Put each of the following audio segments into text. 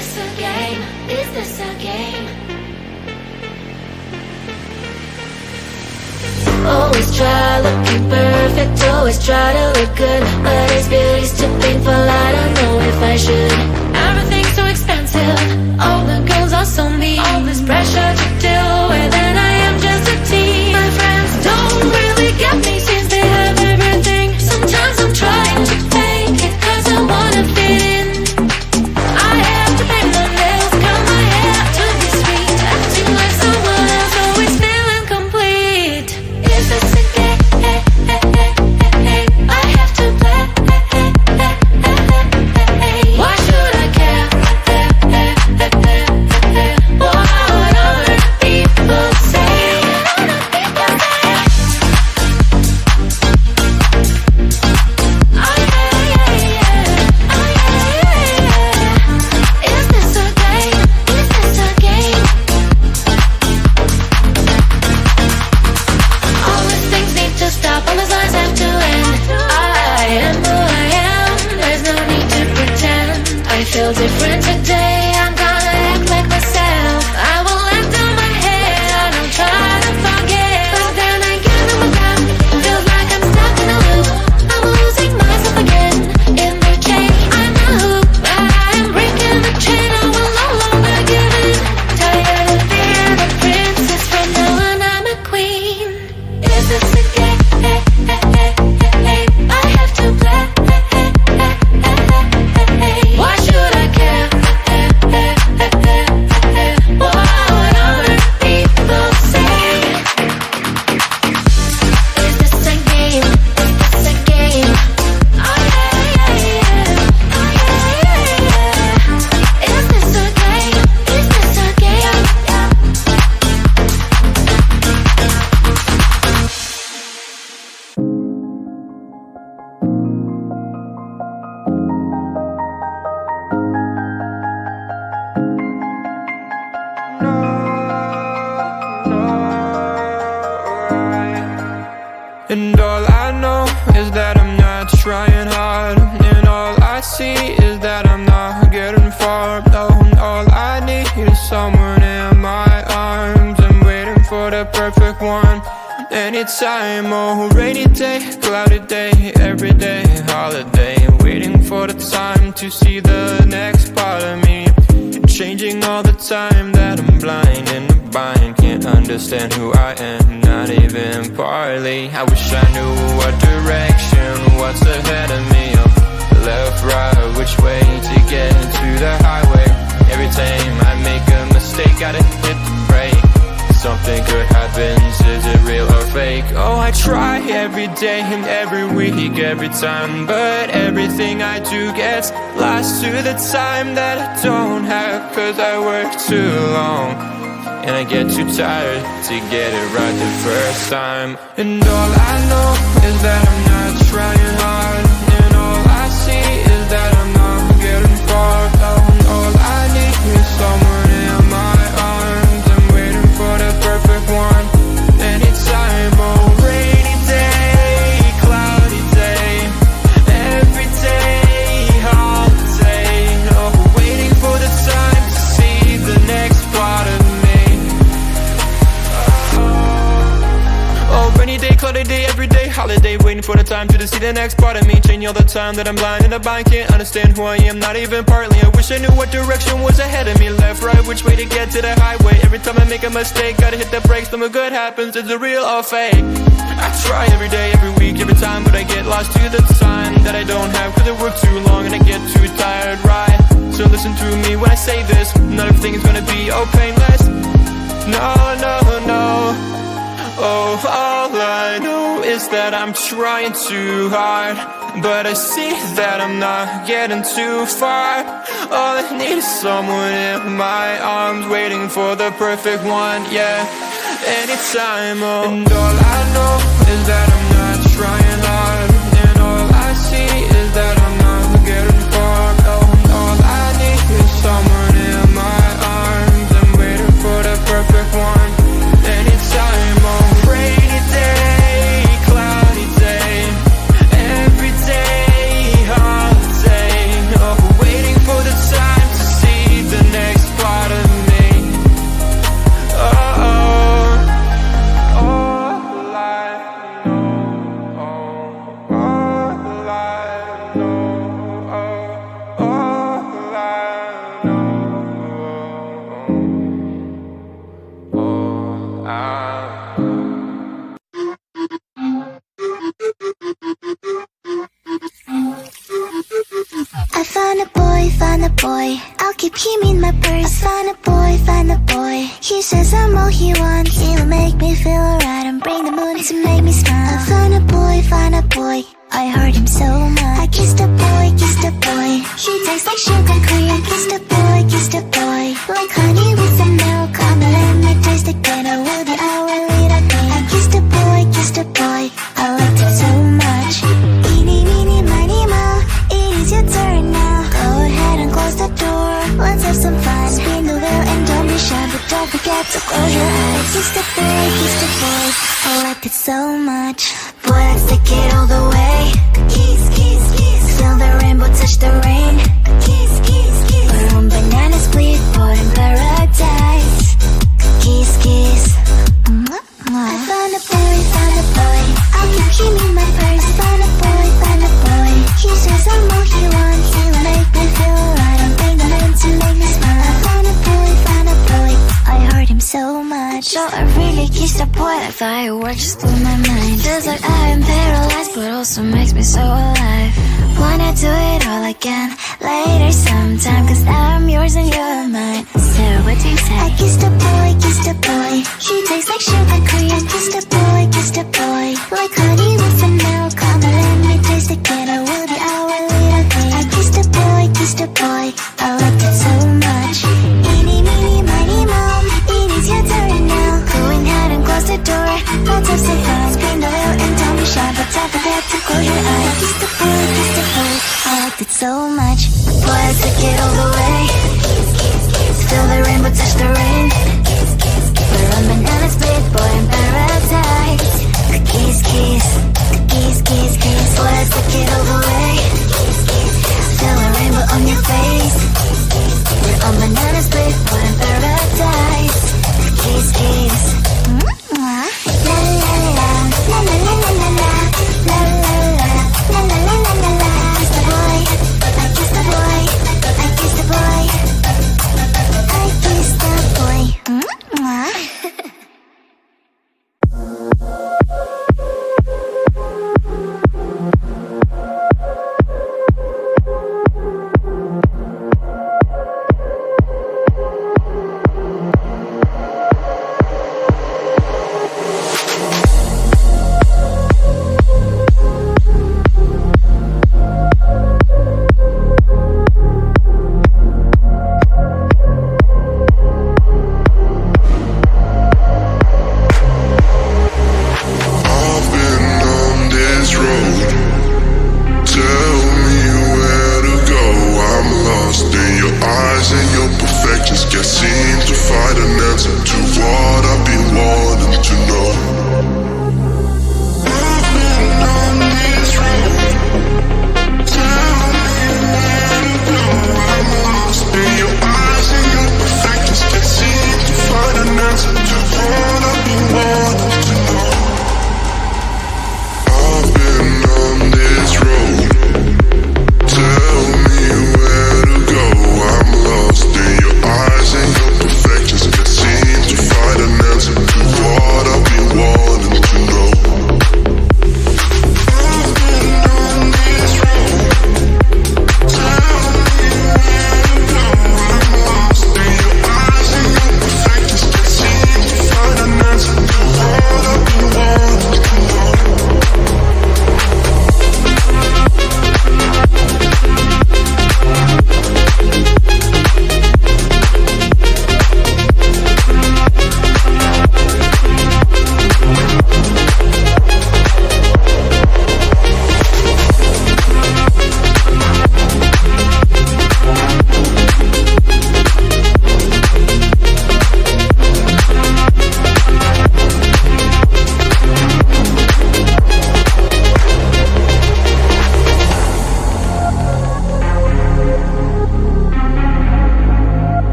this a game? Is this a game? Always try looking perfect, always try to look good, but is beauty's too painful? I don't know if I should. Everything's so expensive, all the girls are so mean, all this pressure to deal with, and I am just a teen. My friends don't really get me since they have everything. Sometimes I'm trying to fake it cause I wanna fit in. I have to paint my nails, curl my hair to be sweet, acting like someone else, always feeling complete. Is this a game? I have to play. Why should I care? What other people say? Is this a game? Is this a game? All these things need to stop, all these lines have to end. I am who I am, there's no need to pretend. I feel different today, I'm gonna act like myself. I will let down my head, I don't try to forget. But then again, I'm around, feels like I'm stuck in a loop. I'm losing myself again, in the chain. I'm a hoop, but I am breaking the chain. I will no longer give in. Tired of being a princess, from now on I'm a queen. Is this a game? I have to play. Why should I care? What other people say? Is this a game? Is this a game? Oh yeah, yeah, yeah. Oh yeah, yeah, yeah. Is this a game? Is this a game? And all I know is that I'm not trying hard, and all I see is that I'm not getting far. No, all I need is someone in my arms. I'm waiting for the perfect one. Anytime, oh, rainy day, cloudy day, every day, holiday. Waiting for the time to see the next part of me. Changing all the time that I'm blind in the bind. Can't understand who I am, not even partly. I wish I knew what direction, what's ahead of me. Left, right, which way to get to the highway. Every time I make a mistake, gotta hit the brake. Something good happens, is it real or fake? Oh, I try every day and every week, every time, but everything I do gets lost to the time that I don't have. Cause I work too long, and I get too tired to get it right the first time. And all I know is that I'm not trying hard, and all I see is that I'm not getting far. All I need is someone in my arms. I'm waiting for the perfect one. Anytime, oh, rainy day, cloudy day, every day, holiday. Oh, waiting for the time to see the next part of me. Oh, rainy day, cloudy day, every day, holiday. Waiting for the time to see the next part of me. Changing all the time that I'm blind in the bind. Can't understand who I am, not even partly. I wish I knew what direction was ahead of me. Left, right, which way to get to the highway. Every time I make a mistake, gotta hit the brakes. Something good happens, is it real or fake? I try every day, every week, every time, but I get lost to the time that I don't have. Cause I work too long and I get too tired, right? So listen to me when I say this, not everything is gonna be oh painless. No, no, no. Oh, all I know is that I'm trying too hard, but I see that I'm not getting too far. All I need is someone in my arms, waiting for the perfect one, yeah. Anytime, oh. And all I know is that I'm not trying hard, and all I see is that I'm not getting far. Oh, all I need is someone in my arms. I'm waiting for the perfect one. Anytime, oh, rainy day, cloudy day, every day, holiday. Oh, waiting for the time to see the a boy, I'll keep him in my purse. I found a boy, find a boy. He says I'm all he wants. He'll make me feel alright and bring the moon to make me smile. I found a boy, find a boy. I hurt him so much. I kissed the boy, kissed the boy. He tastes like sugar cream. I kissed the boy, kissed the boy. Like honey with some milk. Come and let me taste again. I will be our little queen. I kissed the boy, kissed the boy. I liked it so much. Eeny, meeny, miny, moe. It is your turn now. Go ahead and close the door. Let's have some fun. Spin the wheel and don't be shy, but don't forget to close your eyes. Kiss the boy, kiss the boy. I liked it so much. Boy, let's take it all the way. Kiss, kiss, kiss. Feel the rainbow touch the rain. Kiss, kiss, kiss. We're on banana split, boat in paradise. Kiss, kiss. I found a boy, found a boy. I'll keep him in my purse. Found a boy, found a boy. He says I'm all he wants. He'll make me feel alright. I'm thinking him to make me smile. I found a boy, found a boy. I hurt him so much. So I really kissed a boy. Like fireworks just blew my mind. Feels like I am paralyzed, but also makes me so alive. Wanna do it all again later sometime, cause now I'm yours and you're mine. So what do you say? I kissed a boy, kissed a boy. He tastes like sugar cream. I kissed a boy, kissed a boy. Like honey with some milk. Come and let me taste again. I will be our little queen. I kissed a boy, kissed a boy. I liked it so much. Eeny, meeny, miny, moe. It is your turn now. Go ahead and close the door. Let's have some fun. Spin the wheel and don't be shy, but don't forget to close your eyes. I kissed the boy, kissed the boy. I liked it so much. Boy, let's take it all the way. Feel the rainbow touch the rain. We're on banana split, boy in paradise. Kiss, kiss, kiss, kiss, kiss. Boy, let's take it all the way. Feel the rainbow on your face. We're on banana split, boy in paradise. Kiss, kiss. La la la la, la la la la la, la la la la, la la la la la. Kiss the boy, I kissed the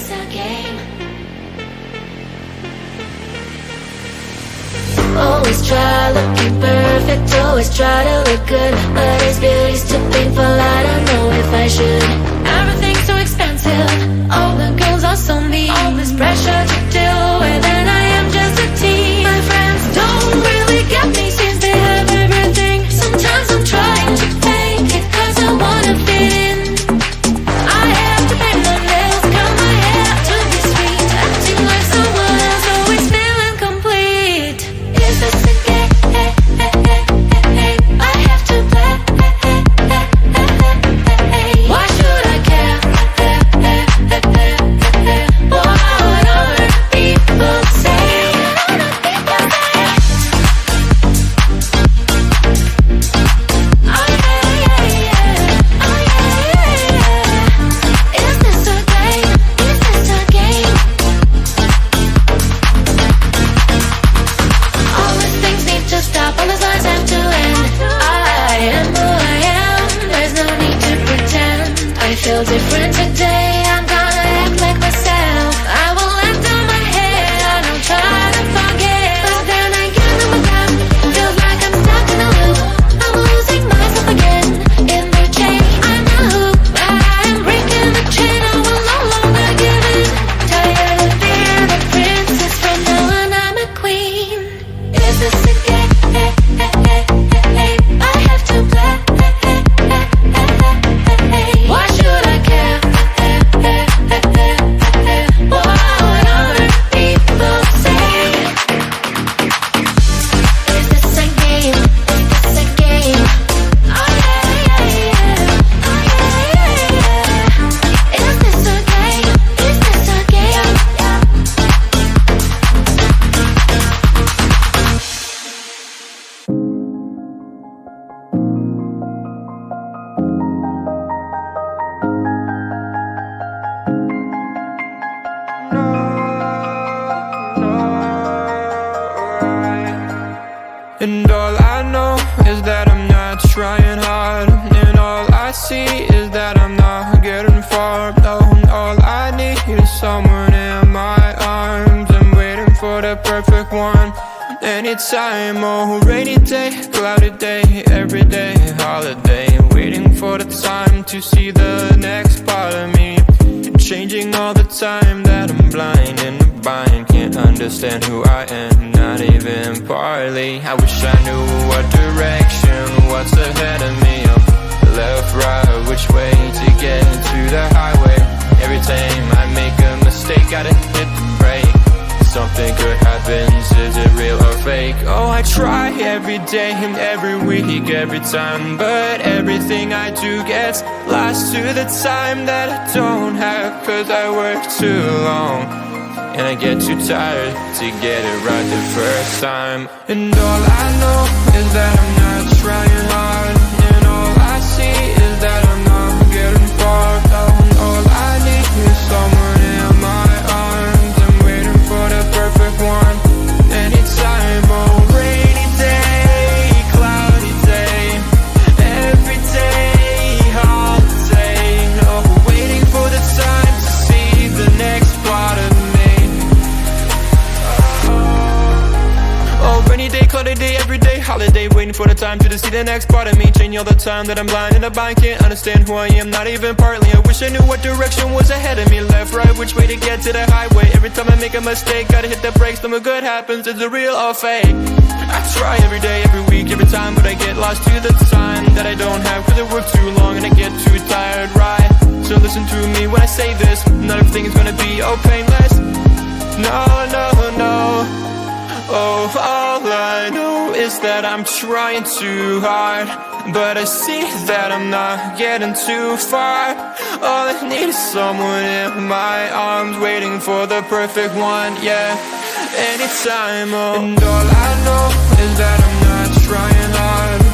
this a game? Always try looking perfect, always try to look good, but is beauty's too painful? I don't know if I should. Everything's so expensive, all the girls are so mean. All this pressure to deal with, and I am just a teen. My friends don't really get me since they have everything. Sometimes I'm trying to fake it, cause I wanna fit in. I have to paint my nails, curl my hair to be sweet, acting like someone else, always feeling complete. Is this a game? I have to play. Why should I care? What other people say? Oh yeah. Is this a game? Is this a game? All these things need to stop, all these lies have to end. I am who I am, there's no need to pretend. I feel different today, I'm gonna act like myself. I will let down my head, I don't try to forget. But then again, I'm a dumb, feels like I'm stuck in a loop. I'm losing myself again, in the chain. I'm a hoop, I'm breaking the chain, I will no longer give in. Tired of being a princess, from now on I'm a queen. Is this a game? I have to play. Why should I care? What other people say? Is this a game? Is this a game? Oh yeah. Is this a game? Is this a game? And all I know is that I'm not trying hard, and all I see is that I'm not getting far. No, all I need is someone in my arms. I'm waiting for the perfect one. Anytime, oh, rainy day, cloudy day, every day, holiday. Waiting for the time to see the next part of me. Changing all the time, that I'm blind in the bind. Can't understand who I am, not even partly. I wish I knew what direction, what's ahead of me. Left, right, which way to get to the highway. Every time I make a mistake, gotta hit the brake. Something good happens, is it real or fake? Oh, I try every day and every week, every time, but everything I do gets lost to the time that I don't have. Cause I work too long, and I get too tired to get it right the first time. And all I know is that I'm not trying hard, and all I see is that I'm not getting far. And all I need is someone in my arms. I'm waiting for the perfect one. Anytime, oh, rainy day, cloudy day, every day, holiday. Oh, waiting for the time to see the next part of me. Oh, rainy day, cloudy day, every day, holiday. Waiting for the time to see the next part of me. Changing all the time that I'm blind in a bind. Can't understand who I am, not even partly. I wish I knew what direction was ahead of me. Left, right, which way to get to the highway. Every time I make a mistake, gotta hit the brakes. Something good happens, is it real or fake? I try every day, every week, every time, but I get lost to the time that I don't have. Cause I work too long and I get too tired, right? So listen to me when I say this, not everything is gonna be all painless. No. Oh, all I know is that I'm trying too hard, but I see that I'm not getting too far. All I need is someone in my arms, waiting for the perfect one, yeah. Anytime, oh. And all I know is that I'm not trying hard,